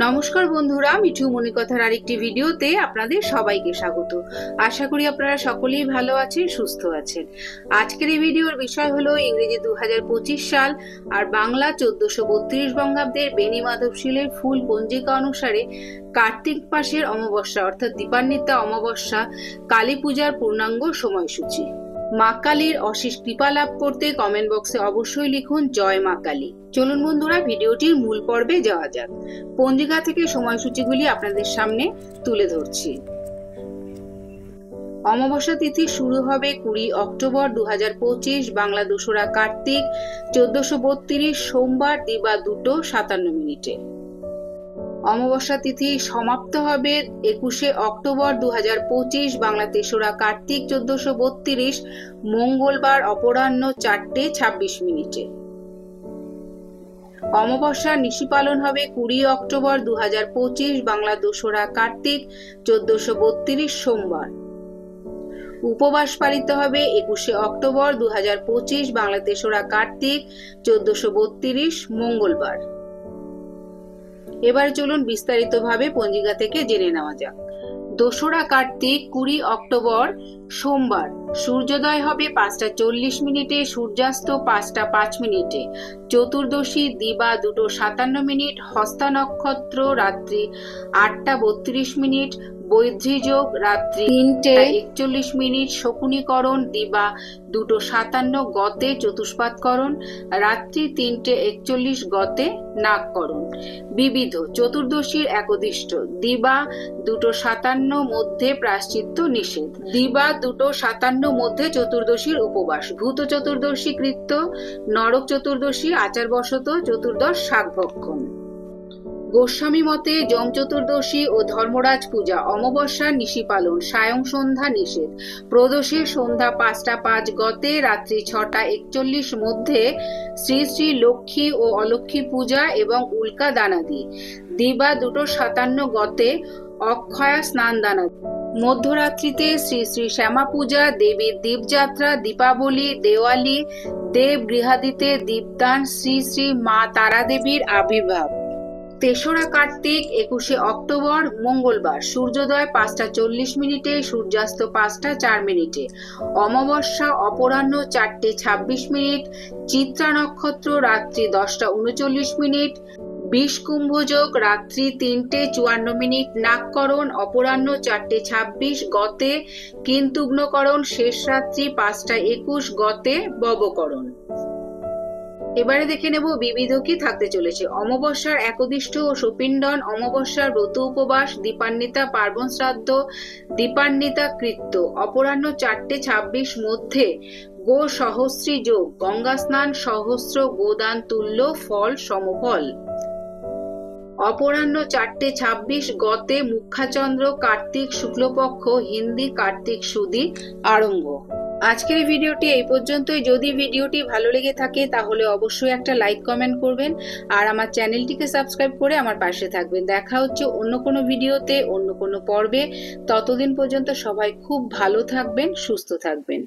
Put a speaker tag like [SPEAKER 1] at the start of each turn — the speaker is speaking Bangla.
[SPEAKER 1] নমস্কার বন্ধুরা, মিঠু মনিকথার আরেকটি ভিডিওতে আপনাদের সবাইকে স্বাগত। আশা করি আপনারা সকলেই ভালো আছেন, সুস্থ আছেন। আজকের এই ভিডিওর বিষয় হলো ইংরেজি 2025 সাল আর বাংলা 1432 বঙ্গাব্দের বেনি মাধবশীলের ফুল পঞ্জিকা অনুসারে কার্তিক মাসের অমাবস্যা অর্থাৎ দীপান্বিতা অমাবস্যা কালী পূজার পূর্ণাঙ্গ সময়সূচি। মা কালীর অশেষ কৃপা লাভ করতে কমেন্ট বক্সে অবশ্যই লিখুন জয় মা কালী। চলুন বন্ধুরা, ভিডিওটির মূল পর্বে যাওয়া যাক। পঞ্জিকা থেকে সময়সূচিগুলি আপনাদের সামনে তুলে ধরছি। অমাবস্যা তিথি শুরু হবে 20 অক্টোবর 2025 বাংলা 2রা কার্তিক 1432 সোমবার দিবা 2:57। অমাবস্যা তিথি সমাপ্ত হবে 21 অক্টোবর 2025 বাংলা 3রা কার্তিক 1432 মঙ্গলবার অপরাহ্ন 4:26। অমাবস্যার নিশি পালন হবে 20 অক্টোবর 2025 বাংলা 2রা কার্তিক 1432 সোমবার। উপবাস পালিত হবে 21 অক্টোবর 2025 বাংলা 3রা কার্তিক 1432 মঙ্গলবার। এবার চলুন বিস্তারিতভাবে পঞ্জিকা থেকে জেনে নেওয়া যাক। 2রা কার্তিক 20 অক্টোবর সোমবার। সূর্যোদয় হবে 5:40, সূর্যাস্ত 5:05। চতুর্দশী দিবা 2:57, হস্তা নক্ষত্র রাত্রি 8:32, বৈধৃ যোগ রাত্রি 3:41, শকুনিকরণ দিবা 2:57 গতে চতুষ্পাদকরণ, রাত্রি 3:41 গতে নাগকরণ। বিবিধ চতুর্দশীর একদিষ্ট দিবা 2:57 মধ্যে প্রায়শ্চিত্ত নিষেধ, দিবা 2:57 মধ্যে চতুর্দশীর উপবাস, ভূত চতুর্দশী কৃত্য, নরক চতুর্দশী আচারবশত চতুর্দশ শাকভক্ষণ। গোস্বামী মতে যম চতুর্দশী ও ধর্মরাজ পূজা, অমাবস্যার নিশি পালন, সায়ং সন্ধ্যা নিষেধ, প্রদোষে সন্ধ্যা 5:05 গতে রাত্রি 6:41 মধ্যে শ্রী শ্রী লক্ষ্মী ও অলক্ষ্মী পূজা এবং উল্কা দানাদি, দিবা 2:57 গতে অক্ষয়া স্নান দানাদি। মধ্যরাত্রিতে শ্রী শ্রী শ্যামা পূজা, দেবীর দীপযাত্রা, দীপাবলি, দেওয়ালি, দেব গৃহাদিতে দীপদান, শ্রী শ্রী মা তারা দেবীর আবির্ভাব। 3রা কার্তিক 21 অক্টোবর মঙ্গলবার। সূর্যোদয় 5:40, সূর্যাস্ত 5:04। অমাবস্যা অপরাহ্ন 4:26, চিত্রা নক্ষত্র রাত্রি 10:39, বিষকুম্ভযোগ রাত্রি 3:54, নাগকরণ অপরাহ্ন 4:26 গতে কিন্তুগ্নকরণ, শেষ রাত্রি 5:21 গতে ববকরণ। এবারে দেখে নেব বিবিধ কি থাকতে চলেছে। অমাবস্যার একদিষ্ট ও সুপিণ্ডন, অমাবস্যার ব্রত উপবাস, দীপান্বিতা পার্বণ শ্রাদ্ধ, দীপান্বিতা কৃত্য, অপরাহ্ন 4:26 মধ্যে গো সহস্রী যোগ, গঙ্গা স্নান, সহস্র গোদান তুল্য ফল সমফল। অপরাহ্ন 4:26 গতে মুখ্যাচন্দ্র, কার্তিক শুক্লপক্ষ, হিন্দি কার্তিক সুদি আরম্ভ। আজকের ভিডিওটি এই পর্যন্তই। যদি ভিডিওটি ভালো লেগে থাকে তাহলে অবশ্যই একটা লাইক কমেন্ট করবেন আর আমার চ্যানেলটিকে সাবস্ক্রাইব করে আমার পাশে থাকবেন। দেখা হচ্ছে অন্য কোনো ভিডিওতে, অন্য কোনো পর্বে। ততদিন পর্যন্ত সবাই খুব ভালো থাকবেন, সুস্থ থাকবেন।